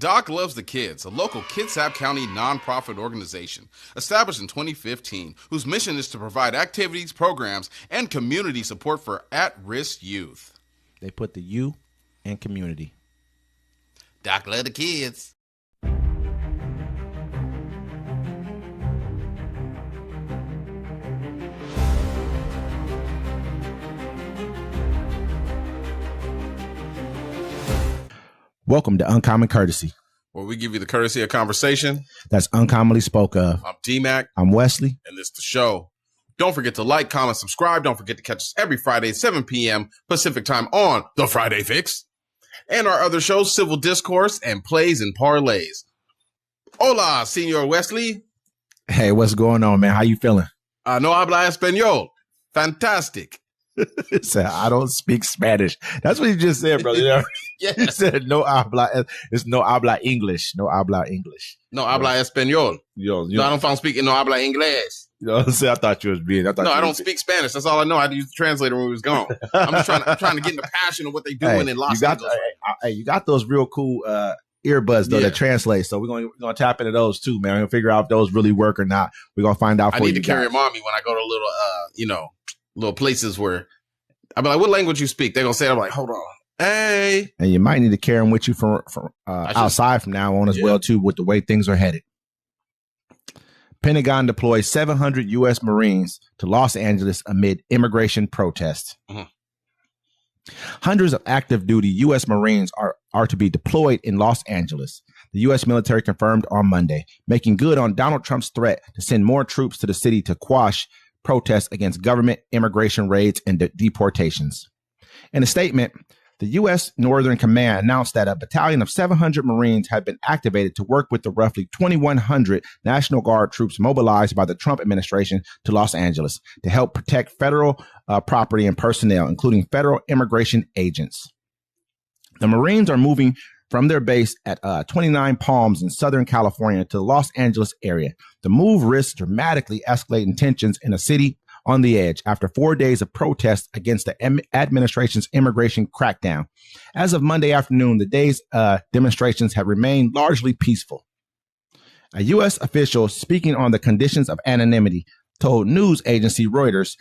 Doc Loves the Kids, a local Kitsap County nonprofit organization established in 2015, whose mission is to provide activities, programs, and community support for at-risk youth. They put the U in community. Doc Loves the Kids. Welcome to Uncommon Courtesy, where we give you the courtesy of conversation that's uncommonly spoke of. I'm T-Mac. I'm Wesley. And this is the show. Don't forget to like, comment, subscribe. Don't forget to catch us every Friday at 7 p.m. Pacific time on The Friday Fix. And our other shows, Civil Discourse and Plays and Parlays. Hola, Senor Wesley. Hey, what's going on, man? How you feeling? No habla español. Fantastic. Said, I don't speak Spanish. That's what you just said, brother. Yeah. You said no habla. It's no habla English. No habla English. No habla español. No, I don't speak no habla inglés. You know what I'm saying? I thought you was being. I don't speak Spanish. That's all I know. I had to use the translator when we was gone. I'm trying to get in the passion of what they doing in Los Angeles. You got those real cool earbuds though that translate. So we're gonna tap into those too, man. We're gonna figure out if those really work or not. We're gonna find out. I need to carry them on me when I go to little places where I'll be like, what language you speak? They're going to say, I'm like, hold on. Hey. And you might need to carry them with you from outside from now on as well, too, with the way things are headed. Pentagon deploys 700 U.S. Marines to Los Angeles amid immigration protests. Mm-hmm. Hundreds of active duty U.S. Marines are to be deployed in Los Angeles. The U.S. military confirmed on Monday, making good on Donald Trump's threat to send more troops to the city to quash protests against government immigration raids and deportations. In a statement, the U.S. Northern Command announced that a battalion of 700 Marines had been activated to work with the roughly 2,100 National Guard troops mobilized by the Trump administration to Los Angeles to help protect federal property and personnel, including federal immigration agents. The Marines are moving from their base at 29 Palms in Southern California to the Los Angeles area. The move risks dramatically escalating tensions in a city on the edge after 4 days of protests against the administration's immigration crackdown. As of Monday afternoon, the day's demonstrations have remained largely peaceful. A U.S. official speaking on the conditions of anonymity told news agency Reuters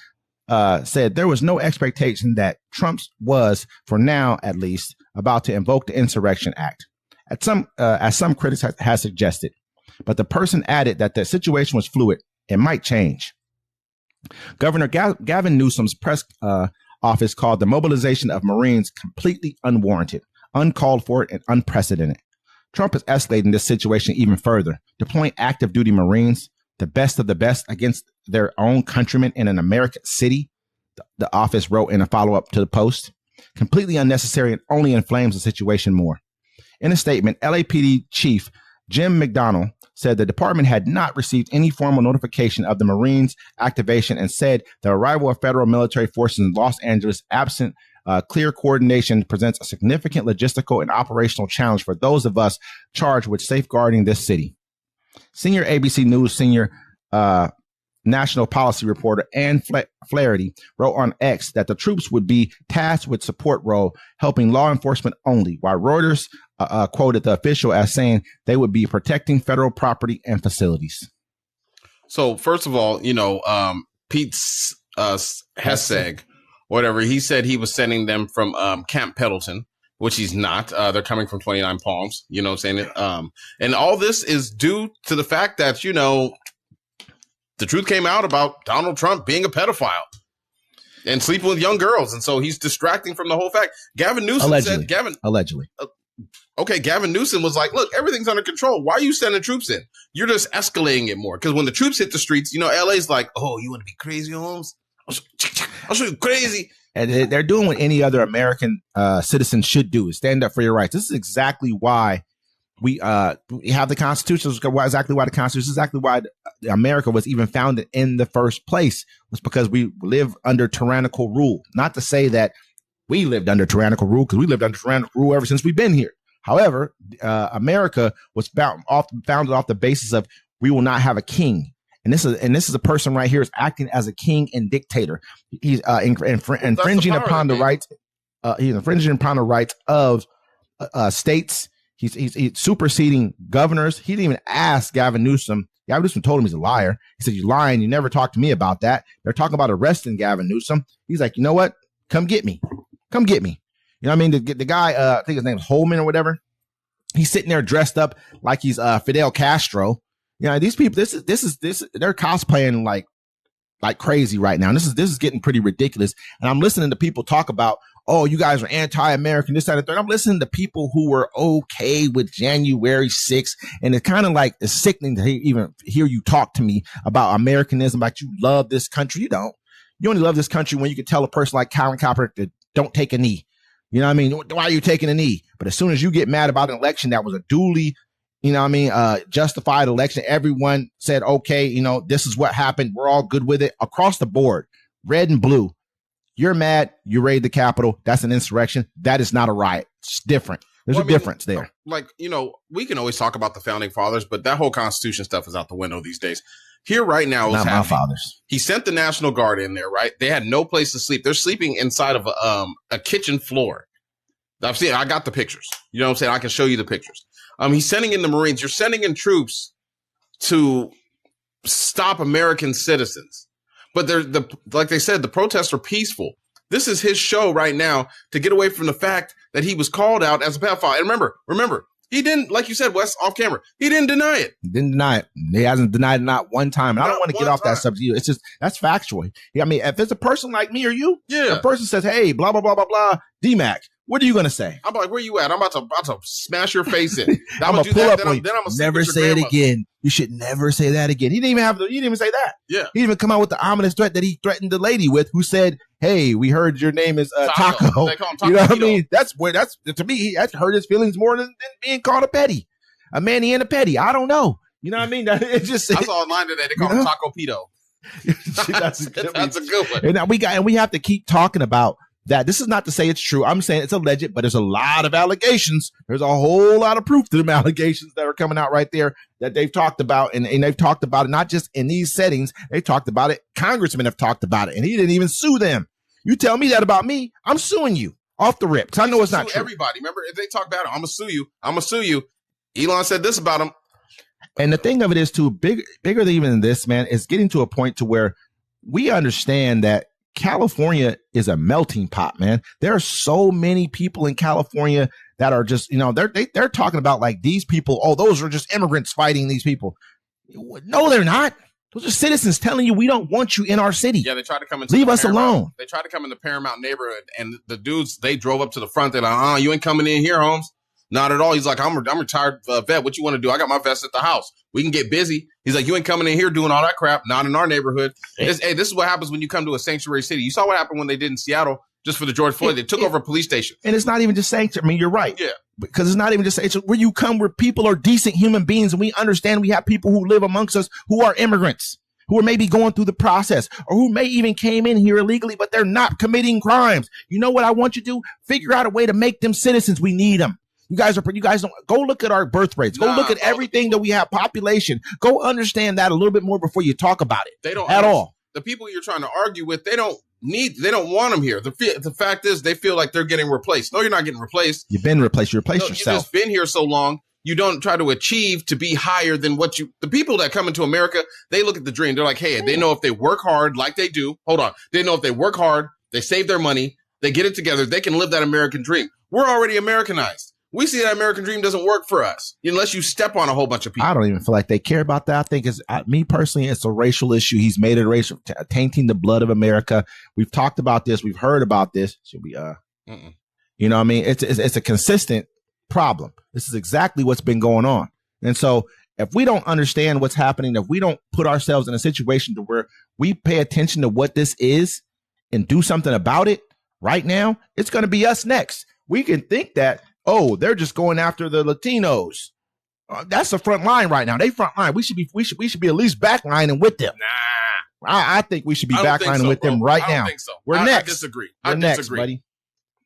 said there was no expectation that Trump was, for now at least, about to invoke the Insurrection Act, as some critics have suggested. But the person added that the situation was fluid and might change. Governor Gavin Newsom's press office called the mobilization of Marines completely unwarranted, uncalled for, and unprecedented. Trump is escalating this situation even further, deploying active duty Marines, the best of the best, against their own countrymen in an American city, the office wrote in a follow-up to the post. Completely unnecessary and only inflames the situation more. In a statement, LAPD Chief Jim McDonnell said the department had not received any formal notification of the Marines' activation and said the arrival of federal military forces in Los Angeles, absent clear coordination, presents a significant logistical and operational challenge for those of us charged with safeguarding this city. Senior ABC News national policy reporter Ann Flaherty wrote on X that the troops would be tasked with support role, helping law enforcement only, while Reuters quoted the official as saying they would be protecting federal property and facilities. So first of all, Pete Hesseg, whatever, he said he was sending them from Camp Pendleton, which he's not. They're coming from 29 Palms, you know what I'm saying? And all this is due to the fact that, the truth came out about Donald Trump being a pedophile and sleeping with young girls. And so he's distracting from the whole fact. Gavin Newsom said, Allegedly. Gavin Newsom was like, look, everything's under control. Why are you sending troops in? You're just escalating it more. Because when the troops hit the streets, LA's like, oh, you want to be crazy, Holmes? I'll show you crazy. And they're doing what any other American citizen should do, is stand up for your rights. This is exactly why we have the Constitution. Exactly why America was even founded in the first place, was because we live under tyrannical rule. Not to say that we lived under tyrannical rule, because we lived under tyrannical rule ever since we've been here. However, America was founded off the basis of we will not have a king. And this is a person right here is acting as a king and dictator. He's infringing upon the rights. He's infringing upon the rights of states. He's superseding governors. He didn't even ask Gavin Newsom. Gavin Newsom told him he's a liar. He said, "You're lying. You never talked to me about that." They're talking about arresting Gavin Newsom. He's like, "You know what? Come get me. Come get me." You know what I mean? The guy, I think his name's Holman or whatever. He's sitting there dressed up like he's Fidel Castro. You know, these people, this is they're cosplaying like crazy right now. And this is getting pretty ridiculous. And I'm listening to people talk about, oh, you guys are anti-American, this, that, and third. I'm listening to people who were okay with January 6th. And it's kind of like it's sickening to even hear you talk to me about Americanism, like you love this country. You don't. You only love this country when you can tell a person like Colin Kaepernick to don't take a knee. You know what I mean? Why are you taking a knee? But as soon as you get mad about an election that was a duly, you know what I mean, justified election, everyone said, okay, you know, this is what happened. We're all good with it across the board, red and blue. You're mad. You raid the Capitol. That's an insurrection. That is not a riot. It's different. There's a difference there. Like, you know, we can always talk about the founding fathers, but that whole Constitution stuff is out the window these days. Here right now, not my fathers. He sent the National Guard in there, right? They had no place to sleep. They're sleeping inside of a kitchen floor. I got the pictures. You know what I'm saying? I can show you the pictures. He's sending in the Marines. You're sending in troops to stop American citizens. But like they said, the protests are peaceful. This is his show right now to get away from the fact that he was called out as a pedophile. And remember, he didn't, like you said, Wes, off camera, he didn't deny it. He didn't deny it. He hasn't denied it not one time. And I don't want to get off that subject either. It's just, that's factual. I mean, if it's a person like me or you, a person says, hey, blah, blah, blah, blah, blah, D-Mac, what are you going to say? I'm like, where you at? I'm about to smash your face in. I'm going to pull up on you. Never say it again. You should never say that again. He didn't even say that. Yeah. He didn't even come out with the ominous threat that he threatened the lady with, who said, hey, we heard your name is Taco. They call him Taco. You know what I mean? That's to me, that hurt his feelings more than being called a petty. A manny and a petty. I don't know. You know what I mean? It just, I saw online today. They call him Taco Pito. That's a good one. And we have to keep talking about that. This is not to say it's true. I'm saying it's alleged, but there's a lot of allegations. There's a whole lot of proof to them allegations that are coming out right there that they've talked about. And they've talked about it, not just in these settings. They've talked about it. Congressmen have talked about it, and he didn't even sue them. You tell me that about me, I'm suing you off the rip. Because I know it's not true. Everybody, remember, if they talk about it, I'm going to sue you. Elon said this about him. And the thing of it is, too, bigger than even this, man, is getting to a point to where we understand that California is a melting pot, man. There are so many people in California that are just, you know, they're talking about like these people. Oh, those are just immigrants fighting these people. No, they're not. Those are citizens telling you we don't want you in our city. Yeah, they tried to come into leave us alone. They tried to come in the Paramount neighborhood, and the dudes, they drove up to the front. They're like, you ain't coming in here, Holmes. Not at all. He's like, I'm retired vet. What you want to do? I got my vest at the house. We can get busy. He's like, you ain't coming in here doing all that crap. Not in our neighborhood. Hey, this is what happens when you come to a sanctuary city. You saw what happened when they did in Seattle just for the George Floyd. They took over a police station. And it's not even just sanctuary. I mean, you're right. Yeah. Because it's not even just sanctuary. Where you come where people are decent human beings, and we understand we have people who live amongst us who are immigrants, who are maybe going through the process, or who may even came in here illegally, but they're not committing crimes. You know what I want you to do? Figure out a way to make them citizens. We need them. You guys don't go look at our birth rates. Go look at everything that we have, population. Go understand that a little bit more before you talk about it. They don't at all. The people you're trying to argue with, they don't want them here. The fact is, they feel like they're getting replaced. No, you're not getting replaced. You've been replaced. You replaced yourself. You've just been here so long. You don't try to achieve to be higher than the people that come into America, they look at the dream. They're like, hey, they know if they work hard like they do. Hold on. They know if they work hard, they save their money, they get it together, they can live that American dream. We're already Americanized. We see that American dream doesn't work for us unless you step on a whole bunch of people. I don't even feel like they care about that. I think me personally, it's a racial issue. He's made it racial, tainting the blood of America. We've talked about this. We've heard about this. Should we, you know what I mean? It's a consistent problem. This is exactly what's been going on. And so if we don't understand what's happening, if we don't put ourselves in a situation to where we pay attention to what this is and do something about it right now, it's going to be us next. We can think that, oh, they're just going after the Latinos. That's the front line right now. They front line. We should be at least backlining with them. Nah, I think we should be backlining with them right now. I don't think so. We're next. I disagree. We're next, buddy.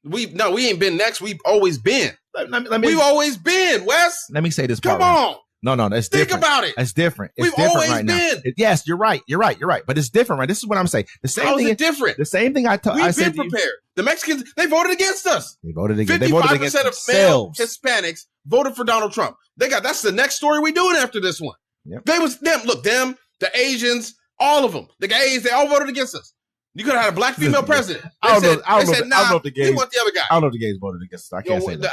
We ain't been next. We've always been. We've always been, Wes. Let me say this. Come on. No, that's Think different. about it. That's different. It's We've different always right been. now. Yes, you're right. You're right. But it's different, right? This is what I'm saying. The same How thing is it different? The same thing I We've said been prepared. The Mexicans, they voted against us. They voted against 55% of male themselves. Hispanics voted for Donald Trump. That's the next story we doing after this one. Yep. Them, the Asians, all of them, the gays, they all voted against us. You could have had a black female president. I don't know if the gays. We want the other guy. I don't know if the gays voted against us. I can't say that.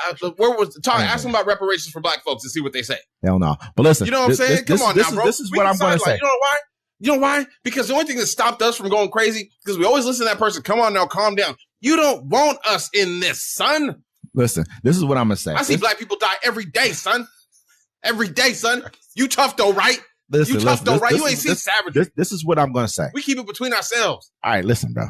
Ask them about reparations for black folks and see what they say. Hell no. But listen, you know what I'm saying? Come on now, bro. This is what I'm going to say. You know why? You know why? Because the only thing that stopped us from going crazy, because we always listen to that person. Come on now, calm down. You don't want us in this, son. Listen, this is what I'm going to say. I see black people die every day, son. Every day, son. You tough though, right? You ain't seen savagery. This is what I'm going to say. We keep it between ourselves. All right, listen, bro.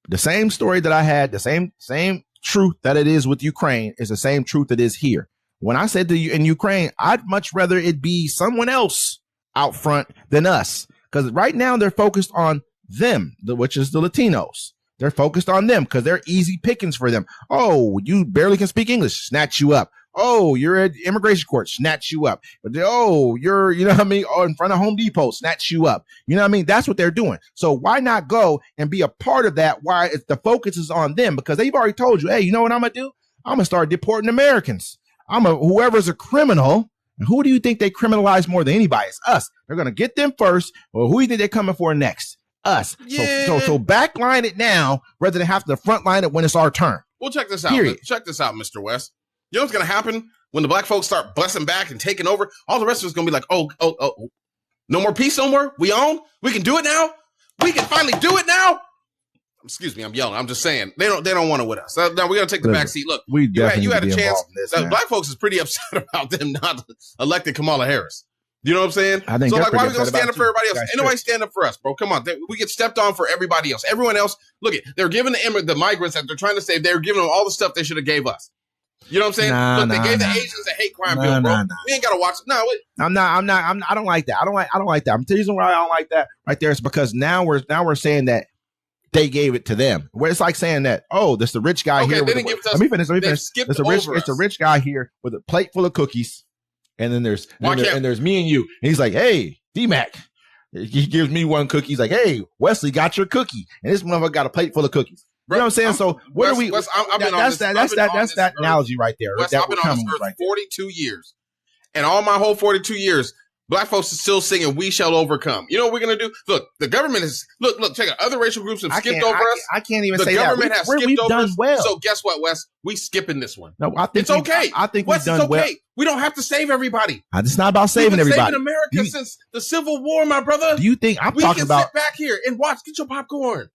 The same story that I had, the same truth that it is with Ukraine is the same truth that is here. When I said to you in Ukraine, I'd much rather it be someone else out front than us. Because right now they're focused on them, which is the Latinos. They're focused on them because they're easy pickings for them. Oh, you barely can speak English, snatch you up. Oh, you're at immigration court, snatch you up. But you're, you know what I mean? Oh, in front of Home Depot, snatch you up. You know what I mean? That's what they're doing. So why not go and be a part of that? Why the focus is on them? Because they've already told you, hey, you know what I'm going to do? I'm going to start deporting Americans. Whoever's a criminal. And who do you think they criminalize more than anybody? It's us. They're going to get them first. Or who do you think they're coming for next? Us. Yeah. So backline it now rather than have to front line it when it's our turn. Well, check this out. Period. Check this out, Mr. West. You know what's going to happen when the black folks start blessing back and taking over? All the rest of us going to be like, oh, no more peace, no more. We own. We can do it now. We can finally do it now. Excuse me, I'm yelling. I'm just saying they don't want it with us. Now we're going to take the back seat. Look, you had a chance. Black folks is pretty upset about them not electing Kamala Harris. You know what I'm saying? I think so. Like, why are we going to stand up for everybody else? Ain't nobody stand up for us, bro. Come on, we get stepped on for everybody else. Everyone else, look it. They're giving the migrants that they're trying to save. They're giving them all the stuff they should have gave us. You know what I'm saying? They gave the Asians a hate crime bill, bro. We ain't got to watch it. No, I'm not. I don't like that. I don't like that. I'm telling you the reason why I don't like that right there is because now we're saying that they gave it to them. Where it's like saying that, oh, this the rich guy here. They didn't give it to us. Let me finish. It's a rich guy here with a plate full of cookies. And then there's me and you. And he's like, hey, D-Mac. He gives me one cookie. He's like, hey, Wesley got your cookie. And this motherfucker got a plate full of cookies. You know what I'm saying? So what are we? That's that analogy right there. Wes, I've been on this earth 42 years. And all my whole 42 years, black folks are still singing, we shall overcome. You know what we're going to do? Look, the government is, look, check it. Other racial groups have skipped over us. I can't even say that. The government has skipped over us. Well. So guess what, Wes? We skipping this one. No, I think it's okay. I think we've done well. We don't have to save everybody. It's not about saving everybody. Saving America since the Civil War, my brother. Do you think we can sit back here and watch? Get your popcorn.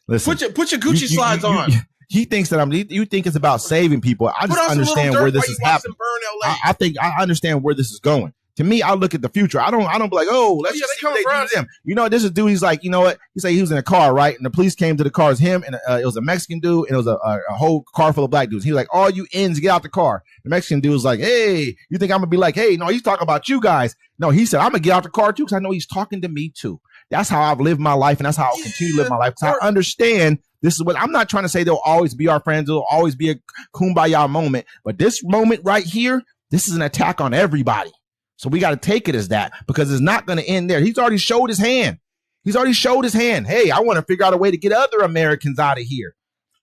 Listen, put your Gucci slides on. He thinks that you think it's about saving people. I just understand where this is happening. I think I understand where this is going. To me, I look at the future. I don't be like, let's just see what they do to them. You know, this is dude. He's like, you know what? He said he was in a car, right? And the police came to the car. It's him and it was a Mexican dude and it was a whole car full of black dudes. He was like, all you ends, get out the car. The Mexican dude was like, hey, you think I'm gonna be like, hey, no, he's talking about you guys. No, he said, I'm gonna get out the car too because I know he's talking to me too. That's how I've lived my life and that's how I'll continue to live my life. Because I understand this is what I'm not trying to say. They'll always be our friends. It'll always be a kumbaya moment. But this moment right here, this is an attack on everybody. So we got to take it as that because it's not going to end there. He's already showed his hand. Hey, I want to figure out a way to get other Americans out of here.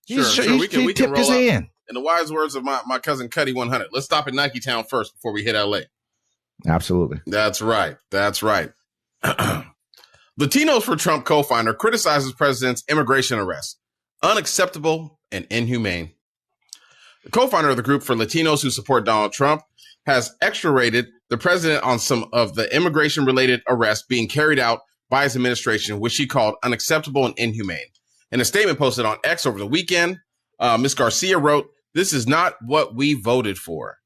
Sure. We can tipped his hand. In the wise words of my cousin Cuddy 100, let's stop at Nike Town first before we hit LA. Absolutely. That's right. Latinos for Trump co-founder criticizes president's immigration arrest. Unacceptable and inhumane. The co-founder of the group for Latinos who support Donald Trump has extradited the president on some of the immigration-related arrests being carried out by his administration, which he called unacceptable and inhumane. In a statement posted on X over the weekend, Ms. Garcia wrote, "This is not what we voted for."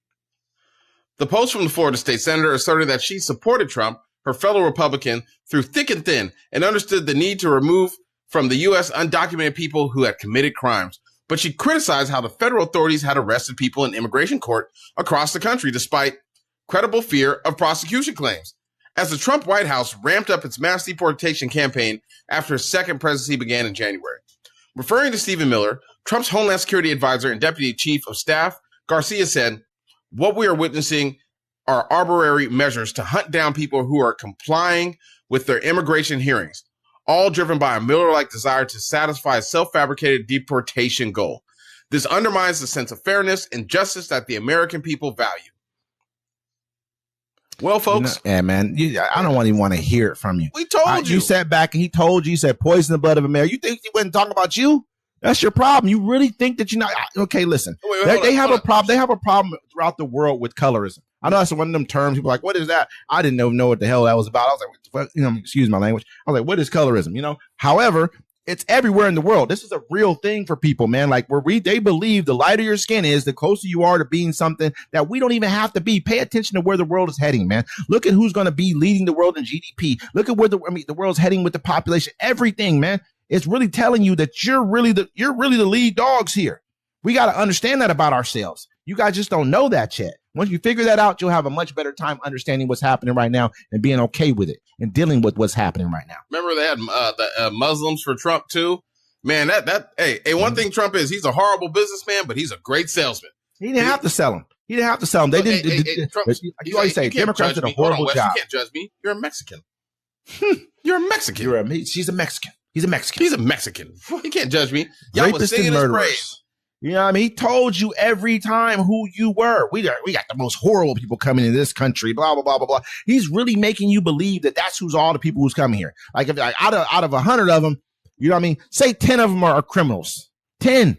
The post from the Florida state senator asserted that she supported Trump, her fellow Republican, through thick and thin, and understood the need to remove from the U.S. undocumented people who had committed crimes. But she criticized how the federal authorities had arrested people in immigration court across the country, despite credible fear of prosecution claims. As the Trump White House ramped up its mass deportation campaign after his second presidency began in January. Referring to Stephen Miller, Trump's Homeland Security advisor and deputy chief of staff, Garcia said, "What we are witnessing are arbitrary measures to hunt down people who are complying with their immigration hearings, all driven by a Miller-like desire to satisfy a self-fabricated deportation goal. This undermines the sense of fairness and justice that the American people value. Well, folks. Yeah, man. I don't even want to hear it from you. We told you. You sat back and he told you, said poison the blood of America. You think he wasn't talking about you? That's your problem. You really think that you're not. Okay, listen. They have a problem. They have a problem throughout the world with colorism. I know that's one of them terms. People are like, what is that? I didn't know what the hell that was about. I was like, excuse my language. I was like, what is colorism? However, it's everywhere in the world. This is a real thing for people, man. Like they believe the lighter your skin is, the closer you are to being something that we don't even have to be. Pay attention to where the world is heading, man. Look at who's going to be leading the world in GDP. Look at where the world's heading with the population. Everything, man. It's really telling you that you're really the lead dogs here. We got to understand that about ourselves. You guys just don't know that yet. Once you figure that out, you'll have a much better time understanding what's happening right now and being okay with it and dealing with what's happening right now. Remember they had the Muslims for Trump too? Man, one thing Trump is, he's a horrible businessman, but he's a great salesman. He didn't have to sell them. They didn't. Trump, you always say Democrats did a horrible job. You can't judge me. You're a Mexican. You're a Mexican. She's a Mexican. He's a Mexican. He's a Mexican. You can't judge me. Y'all was singing his praise. You know what I mean? He told you every time who you were. We got the most horrible people coming in this country, blah, blah, blah, blah, blah. He's really making you believe that that's who's all the people who's coming here. Like if out of 100 of them, you know what I mean? Say 10 of them are criminals. 10.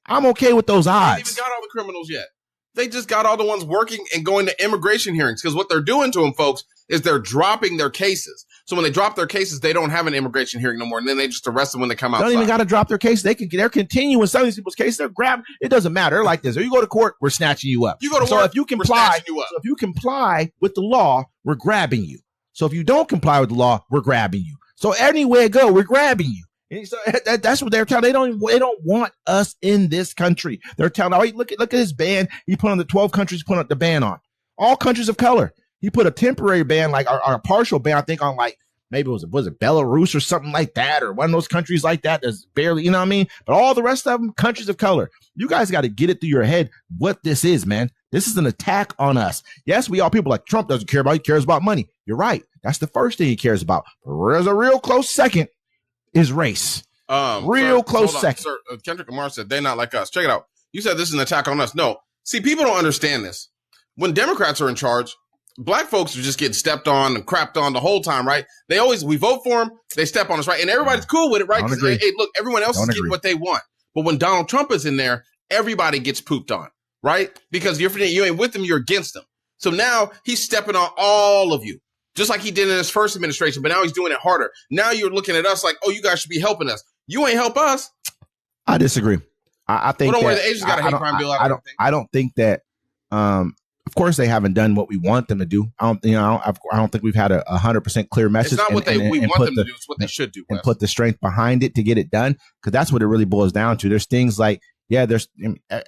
I'm okay with those odds. They haven't even got all the criminals yet. They just got all the ones working and going to immigration hearings, because what they're doing to them, folks, is they're dropping their cases. So when they drop their cases, they don't have an immigration hearing no more, and then they just arrest them when they come out. They don't even got to drop their case. They're continuing some of these people's cases. They're grabbing. It doesn't matter. They're like this. If you go to court, we're snatching you up. You go to work, if you comply with the law, we're grabbing you. So if you don't comply with the law, we're grabbing you. So anywhere it go, we're grabbing you. And so that's what they're telling. They don't want us in this country. They're telling. Oh, look at his ban. He put on the 12 countries. Put the ban on all countries of color. He put a temporary ban, like or a partial ban, I think, on like maybe was it Belarus or something like that, or one of those countries like that that's barely, you know what I mean? But all the rest of them, countries of color. You guys got to get it through your head what this is, man. This is an attack on us. Yes, we all people like Trump doesn't care about. He cares about money. You're right. That's the first thing he cares about. There's a real close second is race. Close second. Sir, Kendrick Lamar said they're not like us. Check it out. You said this is an attack on us. No. See, people don't understand this. When Democrats are in charge, black folks are just getting stepped on and crapped on the whole time, right? We vote for them, they step on us, right? And everybody's cool with it, right? Because, hey, look, everyone else is getting what they want. But when Donald Trump is in there, everybody gets pooped on, right? Because you ain't with them, you're against them. So now he's stepping on all of you, just like he did in his first administration, but now he's doing it harder. Now you're looking at us like, oh, you guys should be helping us. You ain't help us. I disagree. I think don't worry, the Asians got a hate crime bill out. I don't think that. Of course, they haven't done what we want them to do. I don't think we've had a 100% clear message. It's not what we want them to do. It's what they should do. And put the strength behind it to get it done, because that's what it really boils down to. There's things like,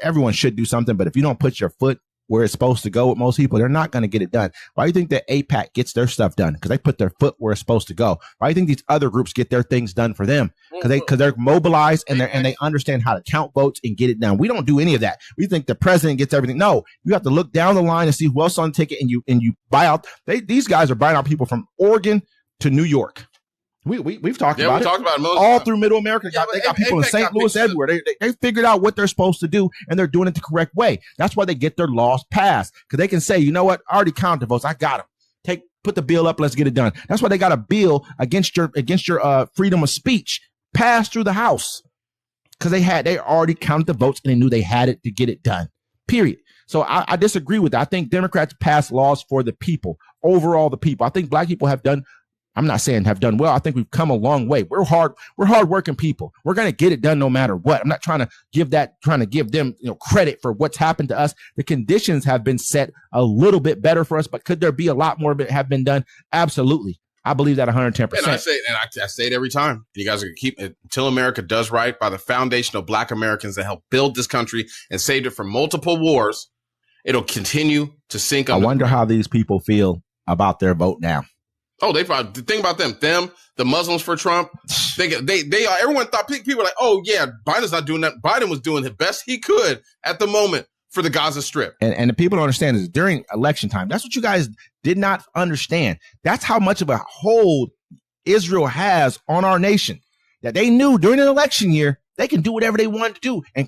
everyone should do something, but if you don't put your foot where it's supposed to go with most people, they're not going to get it done. Why do you think that AIPAC gets their stuff done? Because they put their foot where it's supposed to go. Why do you think these other groups get their things done for them? Because they're mobilized and they understand how to count votes and get it done. We don't do any of that. We think the president gets everything. No, you have to look down the line and see who else on the ticket, and you buy out. These guys are buying out people from Oregon to New York. We've talked about it. All through Middle America. They got people in St. Louis everywhere. They figured out what they're supposed to do, and they're doing it the correct way. That's why they get their laws passed, because they can say, you know what, I already counted the votes. I got them. Put the bill up. Let's get it done. That's why they got a bill against your freedom of speech passed through the House, because they already counted the votes and they knew they had it to get it done. Period. So I disagree with that. I think Democrats pass laws for the people, overall the people. I think black people have done. I'm not saying have done well. I think we've come a long way. We're hardworking people. We're going to get it done no matter what. I'm not trying to give them, credit for what's happened to us. The conditions have been set a little bit better for us, but could there be a lot more that have been done? Absolutely. I believe that 110%. And I say it every time. You guys are going to keep it until America does right by the foundation of black Americans that helped build this country and saved it from multiple wars. It'll continue to sink. I wonder how these people feel about their vote now. Oh, they probably think about them, the Muslims for Trump. Everyone thought people were like, oh yeah, Biden's not doing that. Biden was doing the best he could at the moment for the Gaza Strip. And the people don't understand is during election time, that's what you guys did not understand. That's how much of a hold Israel has on our nation, that they knew during an election year, they can do whatever they wanted to do. And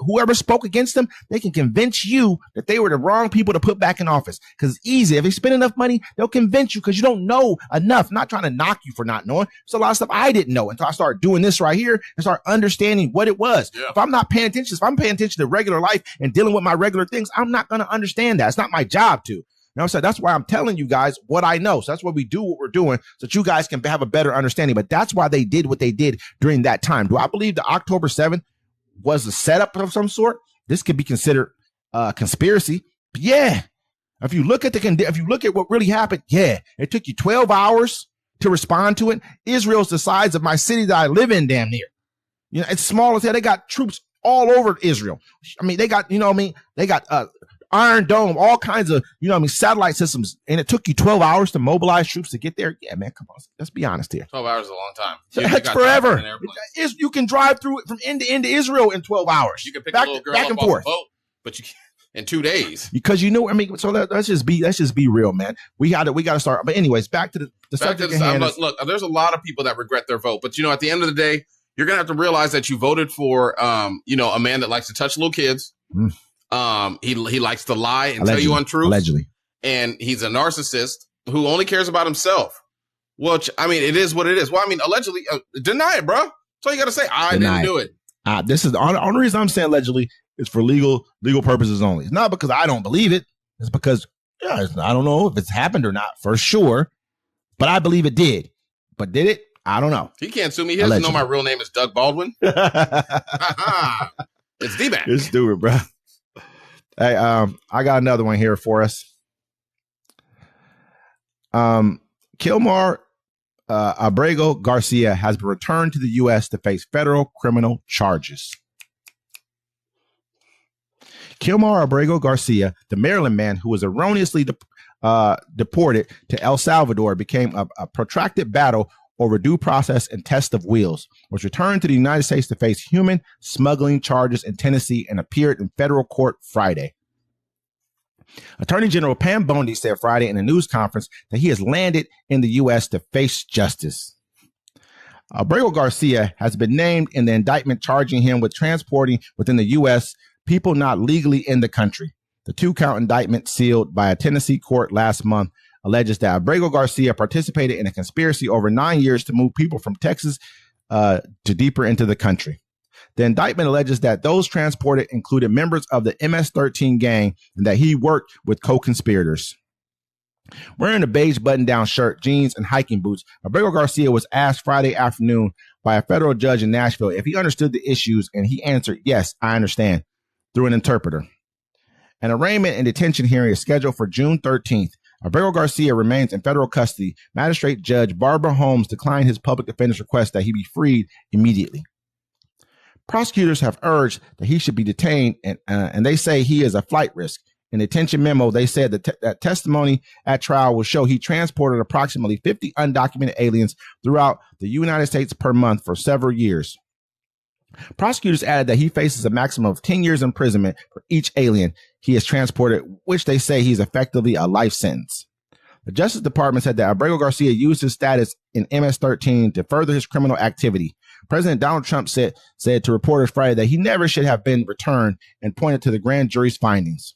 whoever spoke against them, they can convince you that they were the wrong people to put back in office. Because it's easy. If they spend enough money, they'll convince you because you don't know enough. I'm not trying to knock you for not knowing. There's a lot of stuff I didn't know until I started doing this right here and start understanding what it was. Yeah. If I'm not paying attention, if I'm paying attention to regular life and dealing with my regular things, I'm not going to understand that. It's not my job to. You know what I'm saying? That's why I'm telling you guys what I know. So that's why we do what we're doing so that you guys can have a better understanding. But that's why they did what they did during that time. Do I believe that October 7th was a setup of some sort? This could be considered conspiracy. But yeah. If you look at what really happened, yeah, it took you 12 hours to respond to it. Israel's the size of my city that I live in, damn near. You know, it's small as hell. They got troops all over Israel. I mean, they got, they got Iron Dome, all kinds of, satellite systems. And it took you 12 hours to mobilize troops to get there. Yeah, man, come on. Let's be honest here. 12 hours is a long time. That's forever. You can drive through it from end to end to Israel in 12 hours. You can pick a little girl up off a boat, but you can't in 2 days. Because so let's just be real, man. We got to start. But anyways, back to the subject at hand. Look, there's a lot of people that regret their vote, but at the end of the day, you're going to have to realize that you voted for, a man that likes to touch little kids. He likes to lie and tell you untruths. Allegedly. And he's a narcissist who only cares about himself. Which, it is what it is. Well, allegedly, deny it, bro. That's all you got to say. I didn't do it. This is the only reason I'm saying allegedly is for legal purposes only. It's not because I don't believe it. It's because I don't know if it's happened or not for sure, but I believe it did. But did it? I don't know. He can't sue me. He doesn't know my real name is Doug Baldwin. It's D-Mac. You're stupid, bro. Hey, I got another one here for us. Kilmar Abrego Garcia has been returned to the U.S. to face federal criminal charges. Kilmar Abrego Garcia, the Maryland man who was erroneously deported to El Salvador, became a protracted battle over due process and test of wills, was returned to the United States to face human smuggling charges in Tennessee and appeared in federal court Friday. Attorney General Pam Bondi said Friday in a news conference that he has landed in the U.S. to face justice. Abrego Garcia has been named in the indictment charging him with transporting within the U.S. people not legally in the country. The 2-count indictment sealed by a Tennessee court last month alleges that Abrego Garcia participated in a conspiracy over 9 years to move people from Texas to deeper into the country. The indictment alleges that those transported included members of the MS-13 gang and that he worked with co-conspirators. Wearing a beige button-down shirt, jeans, and hiking boots, Abrego Garcia was asked Friday afternoon by a federal judge in Nashville if he understood the issues, and he answered, "Yes, I understand," through an interpreter. An arraignment and detention hearing is scheduled for June 13th. Abrego Garcia remains in federal custody. Magistrate Judge Barbara Holmes declined his public defender's request that he be freed immediately. Prosecutors have urged that he should be detained, and they say he is a flight risk. In the detention memo, they said that testimony at trial will show he transported approximately 50 undocumented aliens throughout the United States per month for several years. Prosecutors added that he faces a maximum of 10 years imprisonment for each alien he has transported, which they say he's effectively a life sentence. The Justice Department said that Abrego Garcia used his status in MS-13 to further his criminal activity. President Donald Trump said to reporters Friday that he never should have been returned and pointed to the grand jury's findings.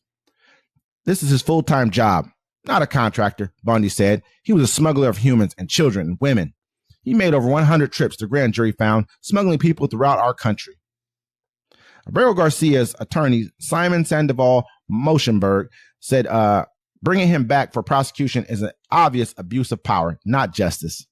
This is his full-time job, not a contractor, Bondi said. He was a smuggler of humans and children and women. He made over 100 trips, the grand jury found, smuggling people throughout our country. Abrego Garcia's attorney, Simon Sandoval Moschenberg, said bringing him back for prosecution is an obvious abuse of power, not justice.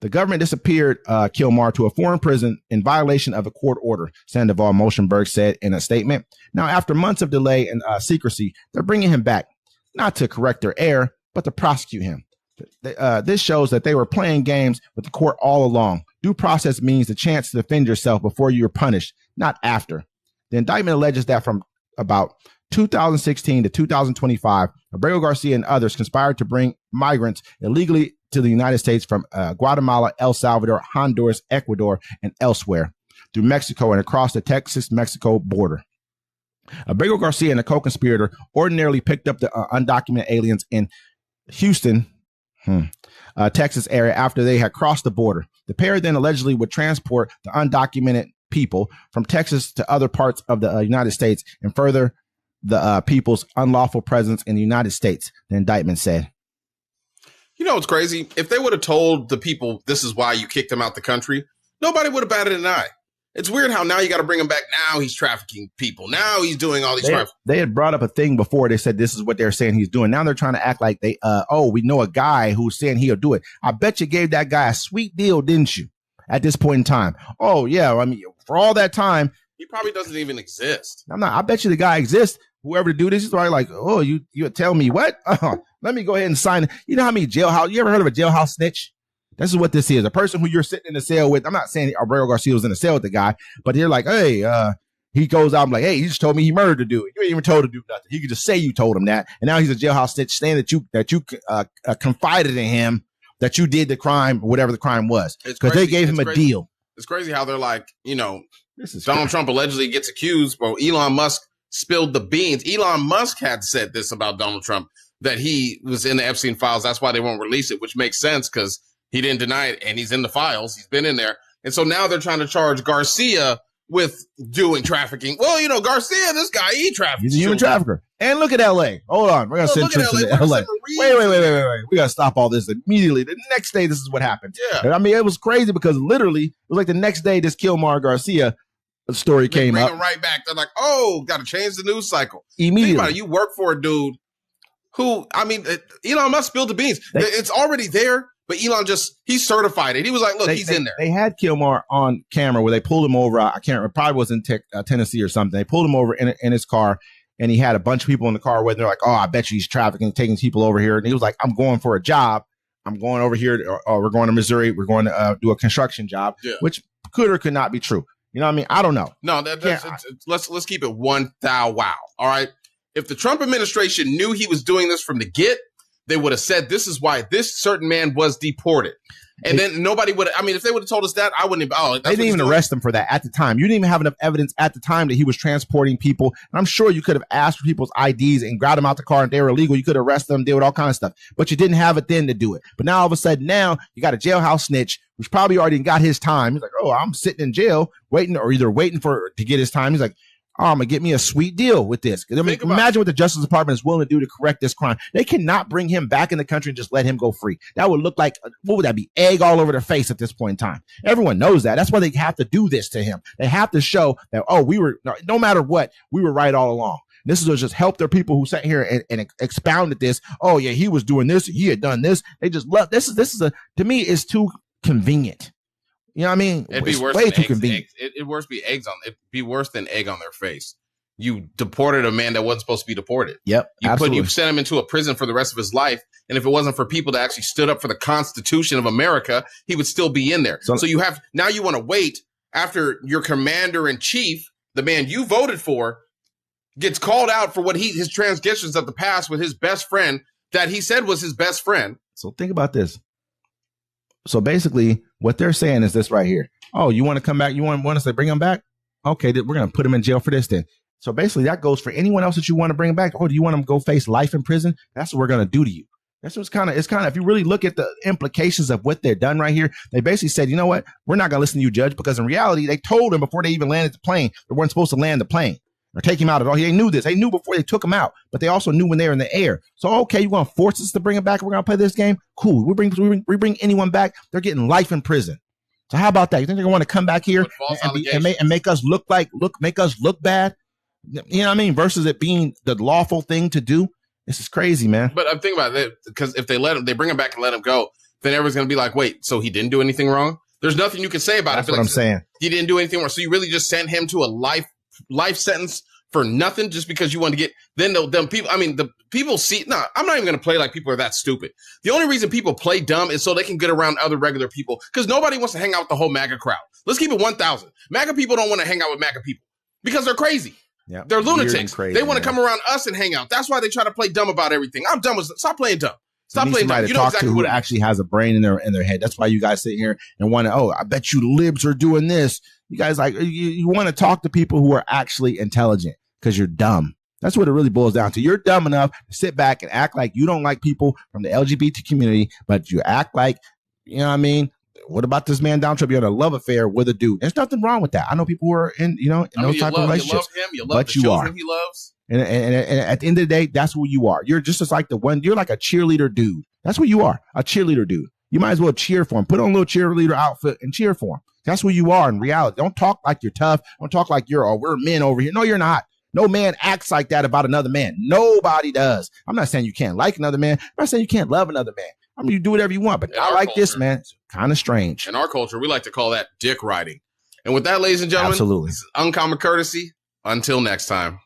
The government disappeared Kilmar to a foreign prison in violation of a court order, Sandoval Moschenberg said in a statement. Now, after months of delay and secrecy, they're bringing him back, not to correct their error, but to prosecute him. This shows that they were playing games with the court all along. Due process means the chance to defend yourself before you are punished, not after. The indictment alleges that from about 2016 to 2025, Abrego Garcia and others conspired to bring migrants illegally to the United States from Guatemala, El Salvador, Honduras, Ecuador, and elsewhere through Mexico and across the Texas-Mexico border. Abrego Garcia and a co-conspirator ordinarily picked up the undocumented aliens in Houston, Texas area after they had crossed the border. The pair then allegedly would transport the undocumented people from Texas to other parts of the United States and further the people's unlawful presence in the United States, the indictment said. You know what's crazy? If they would have told the people this is why you kicked him out the country, nobody would have batted an eye. It's weird how now you got to bring him back. Now he's trafficking people. Now he's doing all these crimes. They had brought up a thing before. They said this is what they're saying he's doing. Now they're trying to act like we know a guy who's saying he'll do it. I bet you gave that guy a sweet deal, didn't you? At this point in time. Oh, yeah. I mean, for all that time. He probably doesn't even exist. I bet you the guy exists. Whoever to do this is probably like, oh, you tell me what? Let me go ahead and sign it. You know how many jailhouse? You ever heard of a jailhouse snitch? This is what this is. A person who you're sitting in the cell with. I'm not saying Abrego Garcia was in the cell with the guy, but they're like, hey, he goes out and like, hey, he just told me he murdered the dude. You ain't even told to do nothing. He could just say you told him that. And now he's a jailhouse snitch saying that you confided in him that you did the crime, whatever the crime was. Because they gave him a deal. It's crazy how they're like, Donald Trump allegedly gets accused. Well, Elon Musk spilled the beans. Elon Musk had said this about Donald Trump, that he was in the Epstein files. That's why they won't release it, which makes sense because he didn't deny it and he's in the files. He's been in there. And so now they're trying to charge Garcia with doing trafficking. Well, Garcia, this guy, he traffics. He's a human trafficker. And look at LA. Hold on. We're going to send trips to LA. Wait. We got to stop all this immediately. The next day, this is what happened. Yeah. I mean, it was crazy because literally, it was like the next day, this Kilmar Garcia story came up. Bring him right back. They're like, oh, got to change the news cycle. Immediately. Think about it. You work for a dude who, Elon Musk spilled the beans. It's already there, but Elon he certified it. He was like, look, he's in there. They had Kilmar on camera where they pulled him over. I can't remember. Probably was in Tennessee or something. They pulled him over in his car, and he had a bunch of people in the car with him. They're like, oh, I bet you he's trafficking, taking people over here. And he was like, I'm going for a job. I'm going over here. Or we're going to Missouri. We're going to do a construction job, which could or could not be true. You know what I mean? I don't know. No, let's keep it one thou wow. All right. If the Trump administration knew he was doing this from the get, they would have said this is why this certain man was deported. And then nobody would have, if they would have told us that, I wouldn't have. They didn't even arrest him for that at the time. You didn't even have enough evidence at the time that he was transporting people. And I'm sure you could have asked for people's IDs and grabbed them out the car and they were illegal. You could arrest them, deal with all kinds of stuff. But you didn't have it then to do it. But now all of a sudden, now you got a jailhouse snitch who's probably already got his time. He's like, oh, I'm sitting in jail waiting to get his time. He's like, oh, I'm going to get me a sweet deal with this. Imagine what the Justice Department is willing to do to correct this crime. They cannot bring him back in the country and just let him go free. That would look like, what would that be? Egg all over their face at this point in time. Everyone knows that. That's why they have to do this to him. They have to show that, no matter what, we were right all along. This is to just help their people who sat here and expounded this. Oh, yeah, he was doing this. He had done this. They just love this. To me, it's too convenient. You know what I mean? It'd be worse. Way too convenient. It'd be worse than egg on their face. You deported a man that wasn't supposed to be deported. Yep. You sent him into a prison for the rest of his life. And if it wasn't for people that actually stood up for the Constitution of America, he would still be in there. So you want to wait after your commander in chief, the man you voted for, gets called out for what his transgressions of the past with his best friend that he said was his best friend. So think about this. So basically, what they're saying is this right here. Oh, you want to come back? You want us to bring him back? Okay, we're going to put him in jail for this then. So basically, that goes for anyone else that you want to bring back. Oh, do you want them to go face life in prison? That's what we're going to do to you. That's what's kind of, if you really look at the implications of what they're done right here, they basically said, you know what? We're not going to listen to you, judge, because in reality, they told him before they even landed the plane, they weren't supposed to land the plane or take him out at all. They knew this. They knew before they took him out, but they also knew when they were in the air. So, okay, you want to force us to bring him back? We're going to play this game? Cool. We bring anyone back. They're getting life in prison. So how about that? You think they're going to want to come back here and make us look bad? You know what I mean? Versus it being the lawful thing to do. This is crazy, man. But I'm thinking about it because if they bring him back and let him go, then everyone's going to be like, wait, so he didn't do anything wrong? There's nothing you can say about it. That's what I'm saying. He didn't do anything wrong. So you really just sent him to a life sentence for nothing just because you want to get, then people, the people see, I'm not even going to play like people are that stupid. The only reason people play dumb is so they can get around other regular people because nobody wants to hang out with the whole MAGA crowd. Let's keep it 1,000. MAGA people don't want to hang out with MAGA people because they're crazy. Yep. They're lunatics. Crazy, they want to come around us and hang out. That's why they try to play dumb about everything. I'm dumb. Stop playing dumb. Stop playing dumb. You know exactly who actually has a brain in their head. That's why you guys sit here and want to, I bet you libs are doing this. You guys you want to talk to people who are actually intelligent. because you're dumb. That's what it really boils down to. You're dumb enough to sit back and act like you don't like people from the LGBT community, but you act like, you know what I mean? What about this man Donald Trump? You're in a love affair with a dude. There's nothing wrong with that. I know people who are in, those type of relationships. You love him. You love the children he loves. And at the end of the day, that's who you are. You're just as like you're like a cheerleader dude. That's what you are, a cheerleader dude. You might as well cheer for him. Put on a little cheerleader outfit and cheer for him. That's who you are in reality. Don't talk like you're tough. Don't talk like we're men over here. No, you're not. No man acts like that about another man. Nobody does. I'm not saying you can't like another man. I'm not saying you can't love another man. I mean, you do whatever you want, but not like this, man. It's kind of strange. In our culture, we like to call that dick riding. And with that, ladies and gentlemen, absolutely, uncommon courtesy. Until next time.